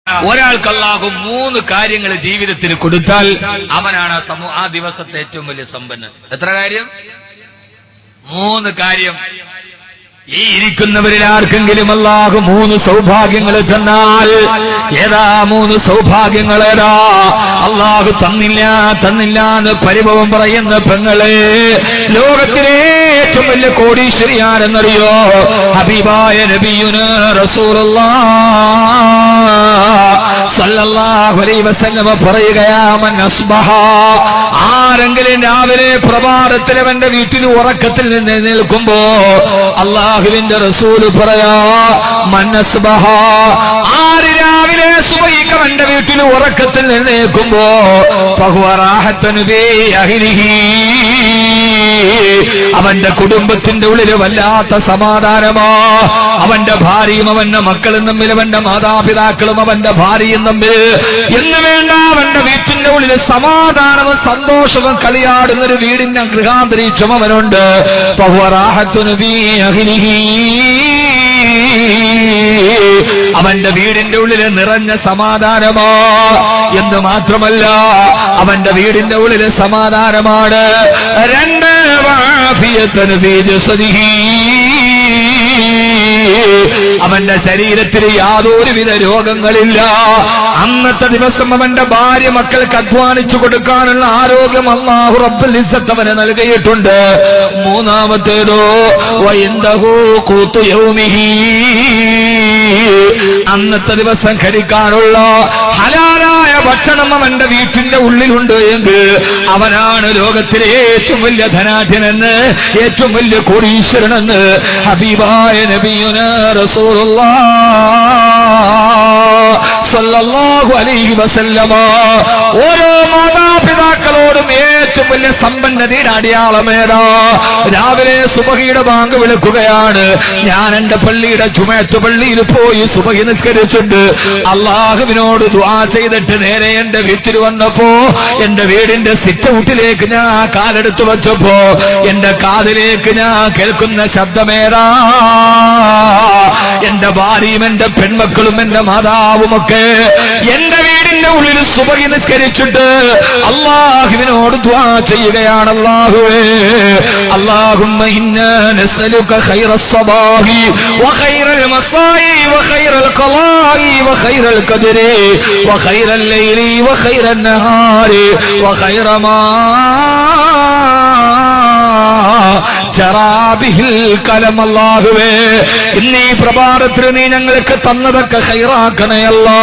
ഒരാൾക്ക് അല്ലാഹു 3 കാര്യങ്ങൾ ജീവിതത്തിൽ കൊടുത്താൽ അവനാണ് ആ ദിവസത്തെ ഏറ്റവും വലിയ സമ്പന്നൻ. എത്ര കാര്യം? 3 കാര്യം. ഈ ഇരിക്കുന്നവരിൽ ആർക്കെങ്കിലും അല്ലാഹു 3 സൗഭാഗ്യങ്ങൾ തന്നാൽ ഏതാ 3 സൗഭാഗ്യങ്ങൾ? ഏതാ? അല്ലാഹു തന്നില്ല എന്ന് പരിഭവം പറയുന്ന പെങ്ങളെ, ലോകത്തിലെ ഏറ്റവും വലിയ കോടീശ്വരിയാരെന്നറിയോ? ഹബീബായ നബിയുനാ റസൂലുള്ളാഹ് സല്ലല്ലാഹു അലൈഹി വസല്ലം പറയുകയാ, മൻ അസ്ബഹ, ആരെങ്കിലും രാവിലെ പ്രഭാതത്തിൽ അവന്റെ വീട്ടിൽ ഉറക്കത്തിൽ നിന്ന് നിൽക്കുമ്പോ അല്ലാഹുവിന്റെ റസൂല് പറയാ, മൻ അസ്ബഹ, ആര് രാവിലെ സുബഹിക്ക് അവന്റെ വീട്ടിൽ ഉറക്കത്തിൽ നിന്ന് നിൽക്കുമ്പോ ഫഹുവ റാഹത്തുൻ ഫീ അഹ്ലിഹി, അവന്റെ കുടുംബത്തിന്റെ ഉള്ളിൽ വല്ലാത്ത സമാധാനമാ. അവന്റെ ഭാര്യയും അവന്റെ മക്കളും തമ്മിൽ, അവന്റെ മാതാപിതാക്കളും അവന്റെ ഭാര്യയും തമ്മിൽ എന്ന് വേണ്ട, അവന്റെ വീട്ടിന്റെ ഉള്ളിൽ സമാധാനവും സന്തോഷവും കളിയാടുന്നൊരു വീടിന്റെ ഗൃഹാന്തരീക്ഷം അവനുണ്ട്. അവന്റെ വീടിന്റെ ഉള്ളിൽ നിറഞ്ഞ സമാധാനമാ. എന്ന് മാത്രമല്ല, അവന്റെ വീടിന്റെ ഉള്ളിൽ സമാധാനമാണ്. 2 അവന്റെ ശരീരത്തിൽ യാതൊരുവിധ രോഗങ്ങളില്ല. അന്നത്തെ ദിവസം അവന്റെ ഭാര്യ മക്കൾക്ക് അധ്വാനിച്ചു കൊടുക്കാനുള്ള ആരോഗ്യം അല്ലാഹു റബ്ബുൽ ഇസ്സത്ത് അവന് നൽകിയിട്ടുണ്ട്. 3-മത്തേതോ വഇൻദഹു ഖൂതു യൗമിഹി, അന്നത്തെ ദിവസം കഴിക്കാനുള്ള ഹലാലായ ഭക്ഷണം അവന്റെ വീട്ടിന്റെ ഉള്ളിലുണ്ട് എങ്കിൽ അവനാണ് ലോകത്തിലെ ഏറ്റവും വലിയ ധനാഢ്യനെന്ന്, ഏറ്റവും വലിയ കോടീശ്വരനെന്ന് ഹബീബായ നബിയുനാ റസൂലുള്ളാഹ് സല്ലല്ലാഹു അലൈഹി വസല്ലമ ഓരോ മാതാപിതാക്കളോടും ഏറ്റവും വലിയ സമ്പന്നതയുടെ അടയാളമേതാ? രാവിലെ സുബഹിയുടെ ബാങ്ക് വിളിക്കുകയാണ്. ഞാൻ എന്റെ പള്ളിയുടെ ജുമുഅത്ത് പള്ളിയിൽ പോയി സുബഹി നിസ്കരിച്ചിട്ട് അല്ലാഹുവിനോട് ദുആ ചെയ്തിട്ട് നേരെ എന്റെ വീട്ടിൽ വന്നപ്പോ എന്റെ വീടിന്റെ സിറ്റ് ഔട്ടിലേക്ക് ഞാൻ കാലെടുത്തു വച്ചപ്പോ എന്റെ കാതിലേക്ക് ഞാൻ കേൾക്കുന്ന ശബ്ദമേതാ? എന്റെ ഭാര്യയും എന്റെ പെൺമക്കളും എന്റെ മാതാവുമൊക്കെ എന്റെ വീടിന്റെ ഉള്ളിൽ സുബഹി നിസ്കരിച്ചിട്ട് അല്ലാഹുവിനോട് ദുആ ചെയ്യുകയാണ്. അല്ലാഹുവേ, അല്ലാഹുമ്മ ഇന്നാ നസ്അലുക ഖൈറസ് സബാഹി വഖൈറൽ മസായി വഖൈറൽ ഖളായി വഖൈറൽ ഖദരി വഖൈറൽ ലൈലി വഖൈറൻ നഹാരി വഖൈറ മാ ജറാബിഹിൽ കലം. അല്ലാഹുവേ, ഇന്നീ പ്രഭാതത്തിൽ നീ ഞങ്ങൾക്ക് തന്നതൊക്കെ ഖൈറാക്കണേ അല്ലാഹ്.